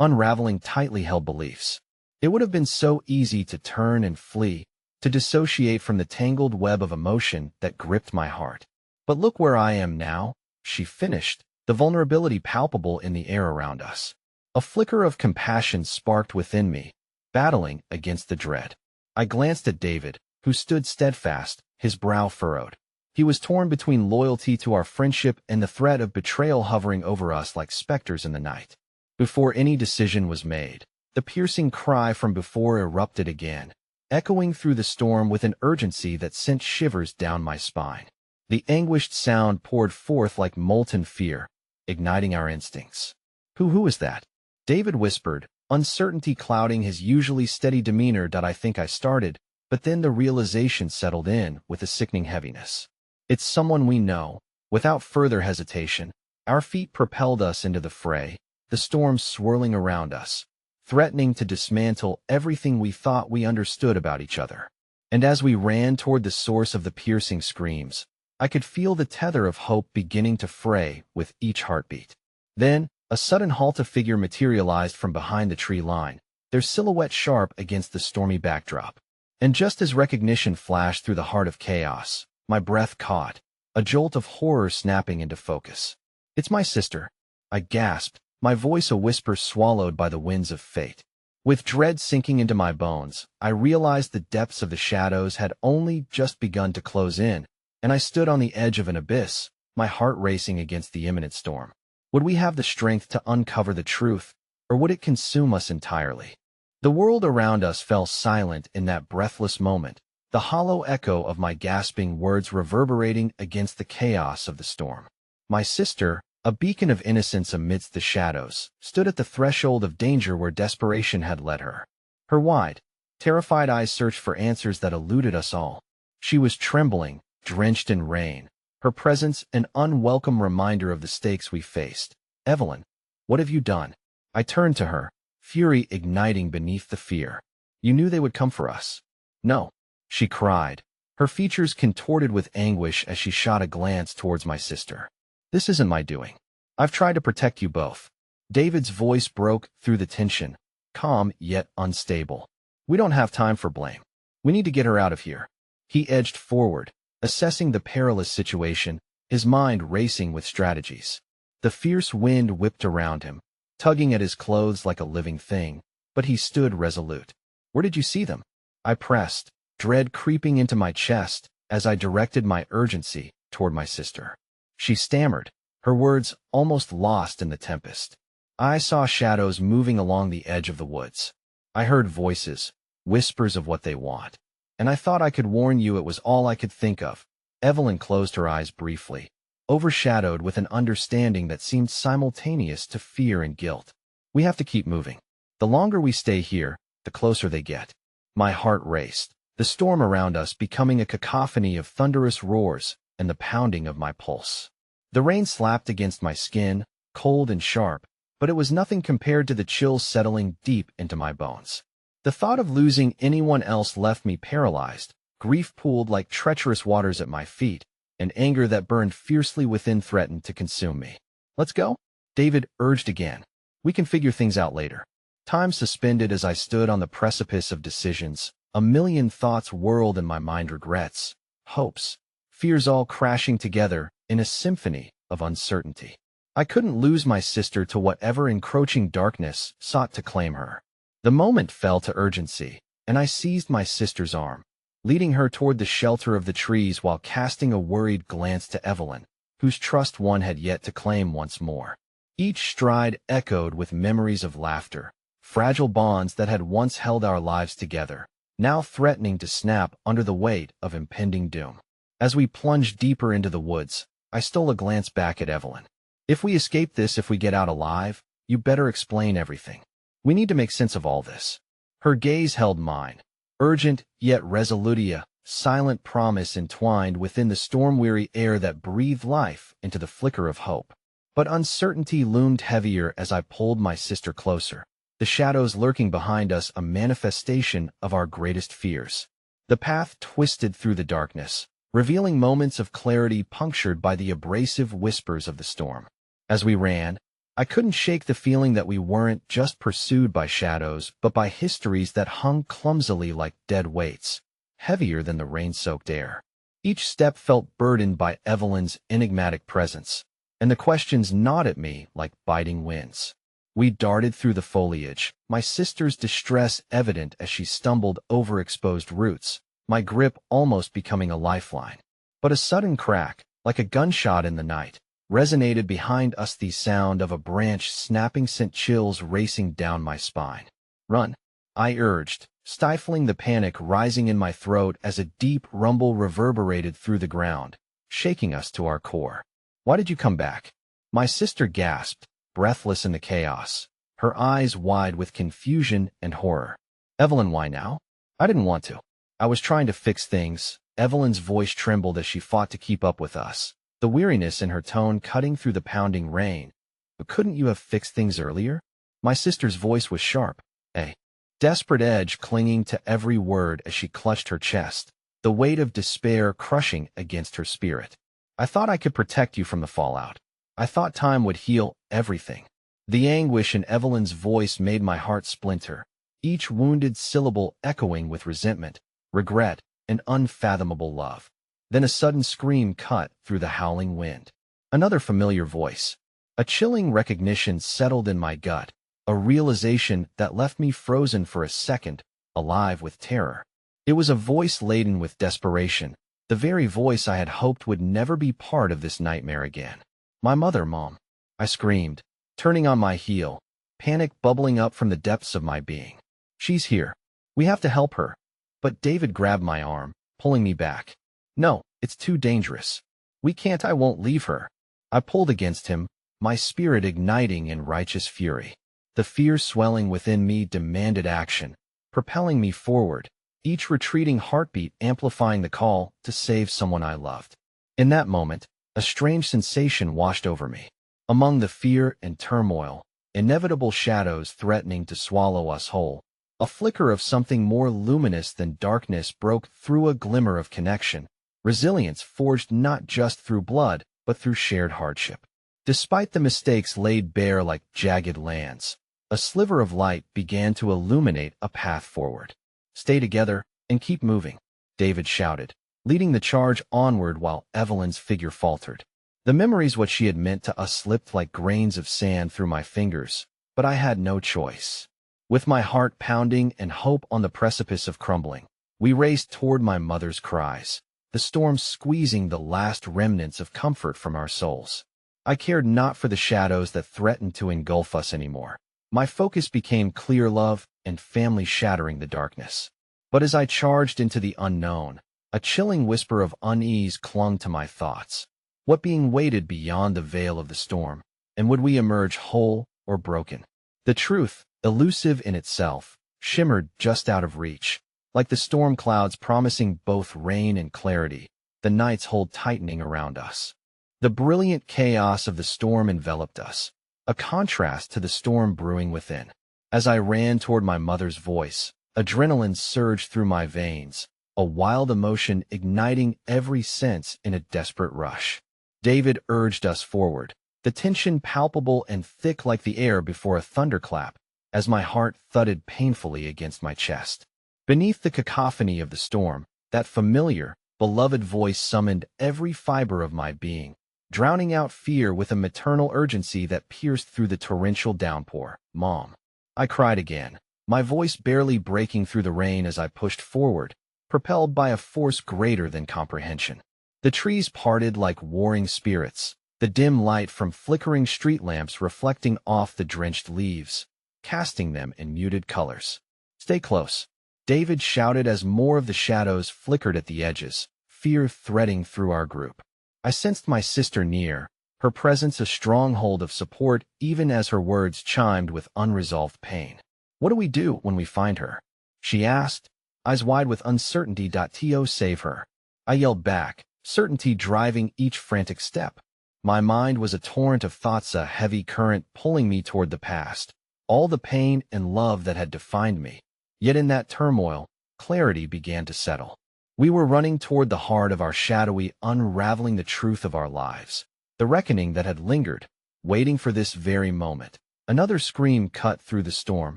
unraveling tightly held beliefs. It would have been so easy to turn and flee, to dissociate from the tangled web of emotion that gripped my heart. But look where I am now, she finished, the vulnerability palpable in the air around us. A flicker of compassion sparked within me, battling against the dread. I glanced at David, who stood steadfast, his brow furrowed. He was torn between loyalty to our friendship and the threat of betrayal hovering over us like specters in the night. Before any decision was made, the piercing cry from before erupted again, echoing through the storm with an urgency that sent shivers down my spine. The anguished sound poured forth like molten fear, igniting our instincts. Who is that? David whispered, uncertainty clouding his usually steady demeanor. I think I started, but then the realization settled in with a sickening heaviness. It's someone we know. Without further hesitation, our feet propelled us into the fray, the storm swirling around us, threatening to dismantle everything we thought we understood about each other. And as we ran toward the source of the piercing screams, I could feel the tether of hope beginning to fray with each heartbeat. Then, a sudden halt. A figure materialized from behind the tree line, their silhouette sharp against the stormy backdrop. And just as recognition flashed through the heart of chaos, my breath caught, a jolt of horror snapping into focus. It's my sister, I gasped, my voice a whisper swallowed by the winds of fate. With dread sinking into my bones, I realized the depths of the shadows had only just begun to close in, and I stood on the edge of an abyss, my heart racing against the imminent storm. Would we have the strength to uncover the truth, or would it consume us entirely? The world around us fell silent in that breathless moment, the hollow echo of my gasping words reverberating against the chaos of the storm. My sister, a beacon of innocence amidst the shadows, stood at the threshold of danger where desperation had led her. Her wide, terrified eyes searched for answers that eluded us all. She was trembling, drenched in rain, her presence an unwelcome reminder of the stakes we faced. Evelyn, what have you done? I turned to her, fury igniting beneath the fear. You knew they would come for us. No, she cried, her features contorted with anguish as she shot a glance towards my sister. This isn't my doing. I've tried to protect you both. David's voice broke through the tension, calm yet unstable. We don't have time for blame. We need to get her out of here. He edged forward, assessing the perilous situation, his mind racing with strategies. The fierce wind whipped around him, tugging at his clothes like a living thing, but he stood resolute. Where did you see them? I pressed, dread creeping into my chest as I directed my urgency toward my sister. She stammered, her words almost lost in the tempest. I saw shadows moving along the edge of the woods. I heard voices, whispers of what they want. And I thought I could warn you. It was all I could think of. Evelyn closed her eyes briefly, overshadowed with an understanding that seemed simultaneous to fear and guilt. We have to keep moving. The longer we stay here, the closer they get. My heart raced, the storm around us becoming a cacophony of thunderous roars and the pounding of my pulse. The rain slapped against my skin, cold and sharp, but it was nothing compared to the chills settling deep into my bones. The thought of losing anyone else left me paralyzed, grief pooled like treacherous waters at my feet, and anger that burned fiercely within threatened to consume me. Let's go? David urged again. We can figure things out later. Time suspended as I stood on the precipice of decisions. A million thoughts whirled in my mind, regrets, hopes, fears all crashing together in a symphony of uncertainty. I couldn't lose my sister to whatever encroaching darkness sought to claim her. The moment fell to urgency, and I seized my sister's arm, leading her toward the shelter of the trees while casting a worried glance to Evelyn, whose trust one had yet to claim once more. Each stride echoed with memories of laughter, fragile bonds that had once held our lives together, now threatening to snap under the weight of impending doom. As we plunged deeper into the woods, I stole a glance back at Evelyn. If we escape this, if we get out alive, you better explain everything. We need to make sense of all this. Her gaze held mine, urgent yet resolute, a silent promise entwined within the storm-weary air that breathed life into the flicker of hope. But uncertainty loomed heavier as I pulled my sister closer, the shadows lurking behind us a manifestation of our greatest fears. The path twisted through the darkness, revealing moments of clarity punctured by the abrasive whispers of the storm. As we ran, I couldn't shake the feeling that we weren't just pursued by shadows, but by histories that hung clumsily like dead weights, heavier than the rain-soaked air. Each step felt burdened by Evelyn's enigmatic presence, and the questions gnawed at me like biting winds. We darted through the foliage, my sister's distress evident as she stumbled over exposed roots, my grip almost becoming a lifeline. But a sudden crack, like a gunshot in the night, resonated behind us. The sound of a branch snapping sent chills racing down my spine. "Run," I urged, stifling the panic rising in my throat as a deep rumble reverberated through the ground, shaking us to our core. "Why did you come back?" My sister gasped, breathless in the chaos, her eyes wide with confusion and horror. "Evelyn, why now?" "I didn't want to. I was trying to fix things." Evelyn's voice trembled as she fought to keep up with us, the weariness in her tone cutting through the pounding rain. "But couldn't you have fixed things earlier?" My sister's voice was sharp, a desperate edge clinging to every word as she clutched her chest, the weight of despair crushing against her spirit. "I thought I could protect you from the fallout. I thought time would heal everything." The anguish in Evelyn's voice made my heart splinter, each wounded syllable echoing with resentment, regret, and unfathomable love. Then a sudden scream cut through the howling wind. Another familiar voice. A chilling recognition settled in my gut, a realization that left me frozen for a second, alive with terror. It was a voice laden with desperation, the very voice I had hoped would never be part of this nightmare again. "My mother, Mom," I screamed, turning on my heel, panic bubbling up from the depths of my being. "She's here. We have to help her." But David grabbed my arm, pulling me back. "No, it's too dangerous. We can't. I won't leave her." I pulled against him, my spirit igniting in righteous fury. The fear swelling within me demanded action, propelling me forward, each retreating heartbeat amplifying the call to save someone I loved. In that moment, a strange sensation washed over me. Among the fear and turmoil, inevitable shadows threatening to swallow us whole, a flicker of something more luminous than darkness broke through, a glimmer of connection, resilience forged not just through blood, but through shared hardship. Despite the mistakes laid bare like jagged lands, a sliver of light began to illuminate a path forward. "Stay together and keep moving," David shouted, leading the charge onward while Evelyn's figure faltered. The memories what she had meant to us slipped like grains of sand through my fingers, but I had no choice. With my heart pounding and hope on the precipice of crumbling, we raced toward my mother's cries, the storm squeezing the last remnants of comfort from our souls. I cared not for the shadows that threatened to engulf us anymore. My focus became clear love and family shattering the darkness. But as I charged into the unknown, a chilling whisper of unease clung to my thoughts. What being waited beyond the veil of the storm, and would we emerge whole or broken? The truth, elusive in itself, shimmered just out of reach, like the storm clouds promising both rain and clarity, the night's hold tightening around us. The brilliant chaos of the storm enveloped us, a contrast to the storm brewing within. As I ran toward my mother's voice, adrenaline surged through my veins, a wild emotion igniting every sense in a desperate rush. David urged us forward, the tension palpable and thick like the air before a thunderclap, as my heart thudded painfully against my chest. Beneath the cacophony of the storm, that familiar, beloved voice summoned every fiber of my being, drowning out fear with a maternal urgency that pierced through the torrential downpour. "Mom," I cried again, my voice barely breaking through the rain as I pushed forward, propelled by a force greater than comprehension. The trees parted like warring spirits, the dim light from flickering street lamps reflecting off the drenched leaves, casting them in muted colors. "Stay close," David shouted as more of the shadows flickered at the edges, fear threading through our group. I sensed my sister near, her presence a stronghold of support even as her words chimed with unresolved pain. "What do we do when we find her?" she asked, eyes wide with uncertainty. "To save her," I yelled back, certainty driving each frantic step. My mind was a torrent of thoughts, a heavy current pulling me toward the past, all the pain and love that had defined me. Yet in that turmoil, clarity began to settle. We were running toward the heart of our shadowy, unraveling the truth of our lives, the reckoning that had lingered, waiting for this very moment. Another scream cut through the storm,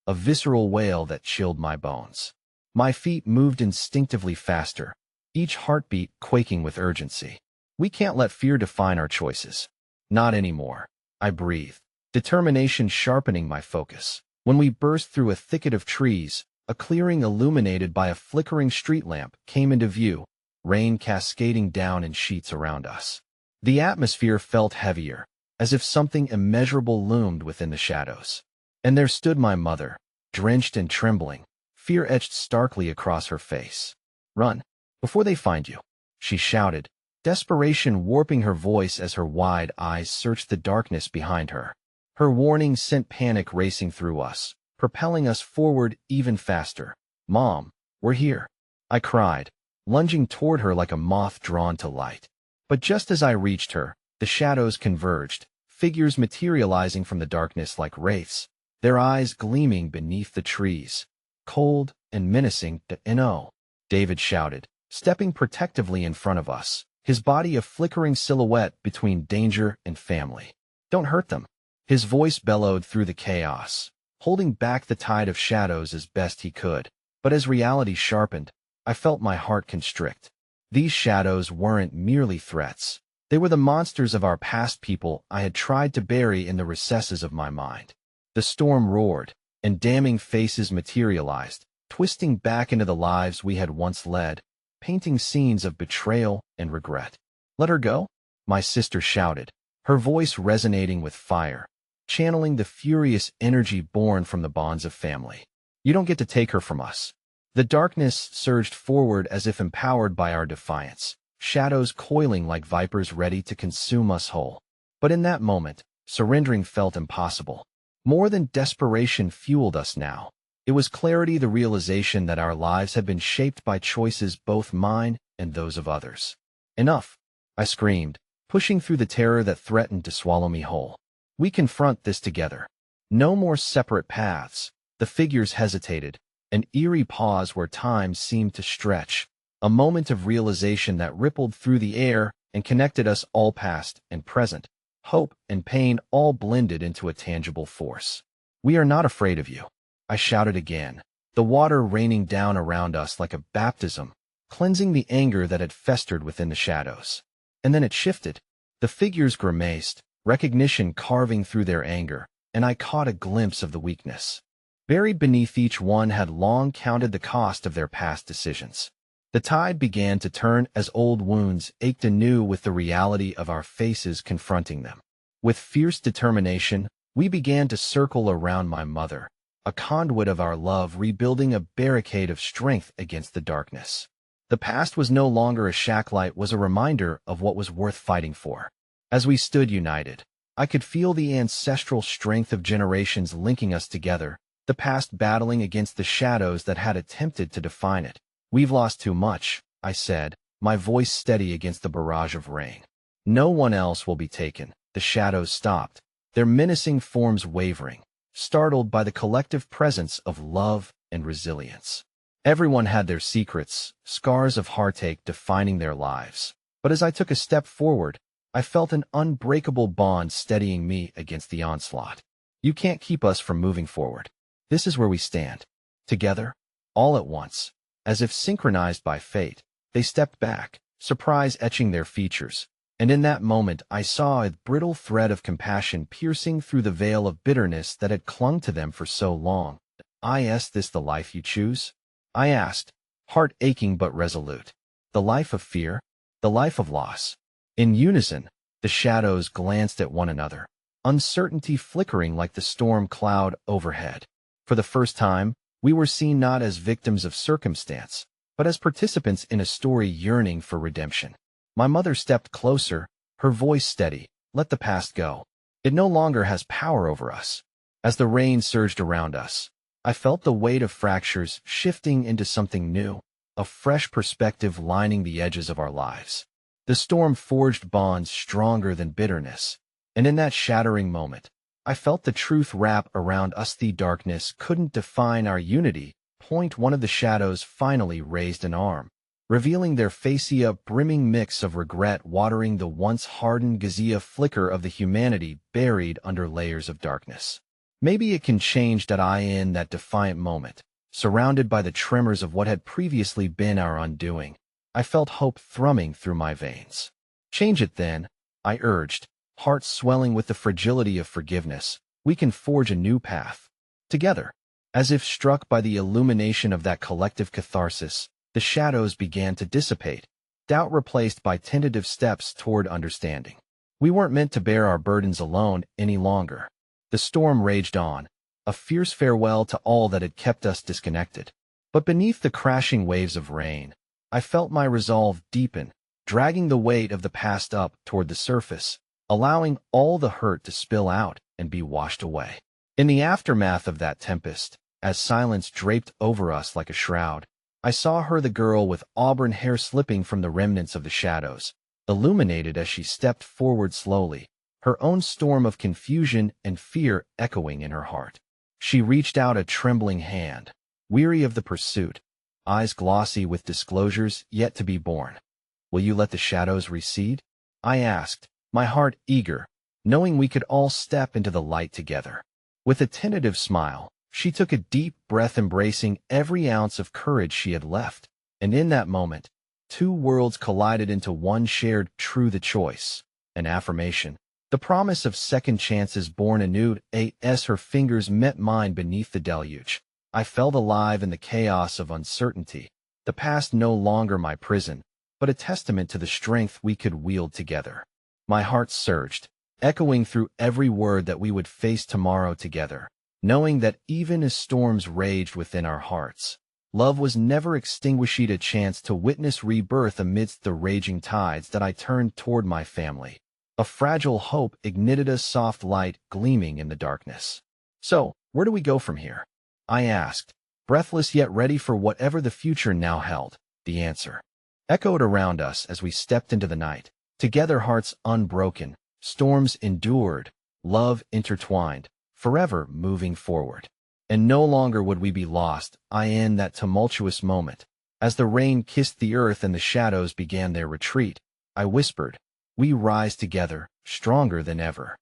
a visceral wail that chilled my bones. My feet moved instinctively faster, each heartbeat quaking with urgency. "We can't let fear define our choices." "Not anymore," I breathed, determination sharpening my focus. When we burst through a thicket of trees, a clearing illuminated by a flickering street lamp came into view, rain cascading down in sheets around us. The atmosphere felt heavier, as if something immeasurable loomed within the shadows. And there stood my mother, drenched and trembling, fear etched starkly across her face. "Run, before they find you," she shouted, desperation warping her voice as her wide eyes searched the darkness behind her. Her warning sent panic racing through us, propelling us forward even faster. "Mom, we're here," I cried, lunging toward her like a moth drawn to light. But just as I reached her, the shadows converged, figures materializing from the darkness like wraiths, their eyes gleaming beneath the trees. "Cold and menacing, no," David shouted, stepping protectively in front of us, his body a flickering silhouette between danger and family. "Don't hurt them." His voice bellowed through the chaos, holding back the tide of shadows as best he could. But as reality sharpened, I felt my heart constrict. These shadows weren't merely threats. They were the monsters of our past, people I had tried to bury in the recesses of my mind. The storm roared, and damning faces materialized, twisting back into the lives we had once led, painting scenes of betrayal and regret. "Let her go?" my sister shouted, her voice resonating with fire, channeling the furious energy born from the bonds of family. "You don't get to take her from us." The darkness surged forward as if empowered by our defiance, shadows coiling like vipers ready to consume us whole. But in that moment, surrendering felt impossible. More than desperation fueled us now. It was clarity, the realization that our lives had been shaped by choices both mine and those of others. "Enough," I screamed, pushing through the terror that threatened to swallow me whole. "We confront this together. No more separate paths." The figures hesitated, an eerie pause where time seemed to stretch, a moment of realization that rippled through the air and connected us all, past and present, hope and pain all blended into a tangible force. "We are not afraid of you," I shouted again, the water raining down around us like a baptism, cleansing the anger that had festered within the shadows. And then it shifted. The figures grimaced, recognition carving through their anger, and I caught a glimpse of the weakness. Buried beneath each one had long counted the cost of their past decisions. The tide began to turn as old wounds ached anew with the reality of our faces confronting them. With fierce determination, we began to circle around my mother, a conduit of our love, rebuilding a barricade of strength against the darkness. The past was no longer a shacklight, was a reminder of what was worth fighting for. As we stood united, I could feel the ancestral strength of generations linking us together, the past battling against the shadows that had attempted to define it. "We've lost too much," I said, my voice steady against the barrage of rain. "No one else will be taken." The shadows stopped, their menacing forms wavering, startled by the collective presence of love and resilience. Everyone had their secrets, scars of heartache defining their lives. But as I took a step forward, I felt an unbreakable bond steadying me against the onslaught. "You can't keep us from moving forward. This is where we stand." Together, all at once, as if synchronized by fate, they stepped back, surprise etching their features. And in that moment I saw a brittle thread of compassion piercing through the veil of bitterness that had clung to them for so long. Is this the life you choose? I asked, heart aching but resolute. The life of fear? The life of loss? In unison, the shadows glanced at one another, uncertainty flickering like the storm cloud overhead. For the first time, we were seen not as victims of circumstance, but as participants in a story yearning for redemption. My mother stepped closer, her voice steady. Let the past go. It no longer has power over us. As the rain surged around us, I felt the weight of fractures shifting into something new, a fresh perspective lining the edges of our lives. The storm forged bonds stronger than bitterness, and in that shattering moment, I felt the truth wrap around us. The darkness couldn't define our unity. Point one of the shadows finally raised an arm, revealing their facia brimming mix of regret watering the once hardened gazea flicker of the humanity buried under layers of darkness. Maybe it can change. In that defiant moment, surrounded by the tremors of what had previously been our undoing, I felt hope thrumming through my veins. Change it then, I urged, heart swelling with the fragility of forgiveness. We can forge a new path. Together. As if struck by the illumination of that collective catharsis, the shadows began to dissipate, doubt replaced by tentative steps toward understanding. We weren't meant to bear our burdens alone any longer. The storm raged on, a fierce farewell to all that had kept us disconnected. But beneath the crashing waves of rain, I felt my resolve deepen, dragging the weight of the past up toward the surface, allowing all the hurt to spill out and be washed away. In the aftermath of that tempest, as silence draped over us like a shroud, I saw her, the girl with auburn hair slipping from the remnants of the shadows, illuminated as she stepped forward slowly, her own storm of confusion and fear echoing in her heart. She reached out a trembling hand, weary of the pursuit, eyes glossy with disclosures yet to be born. Will you let the shadows recede? I asked, my heart eager, knowing we could all step into the light together. With a tentative smile, she took a deep breath, embracing every ounce of courage she had left, and in that moment, two worlds collided into one shared true, the choice, an affirmation, the promise of second chances born anew. As her fingers met mine beneath the deluge, I felt alive in the chaos of uncertainty, the past no longer my prison, but a testament to the strength we could wield together. My heart surged, echoing through every word that we would face tomorrow together, knowing that even as storms raged within our hearts, love was never extinguished. A chance to witness rebirth amidst the raging tides. That I turned toward my family. A fragile hope ignited, a soft light gleaming in the darkness. So, where do we go from here? I asked, breathless yet ready for whatever the future now held. The answer echoed around us as we stepped into the night, together, hearts unbroken, storms endured, love intertwined, forever moving forward. And no longer would we be lost. In that tumultuous moment, as the rain kissed the earth and the shadows began their retreat, I whispered, we rise together, stronger than ever.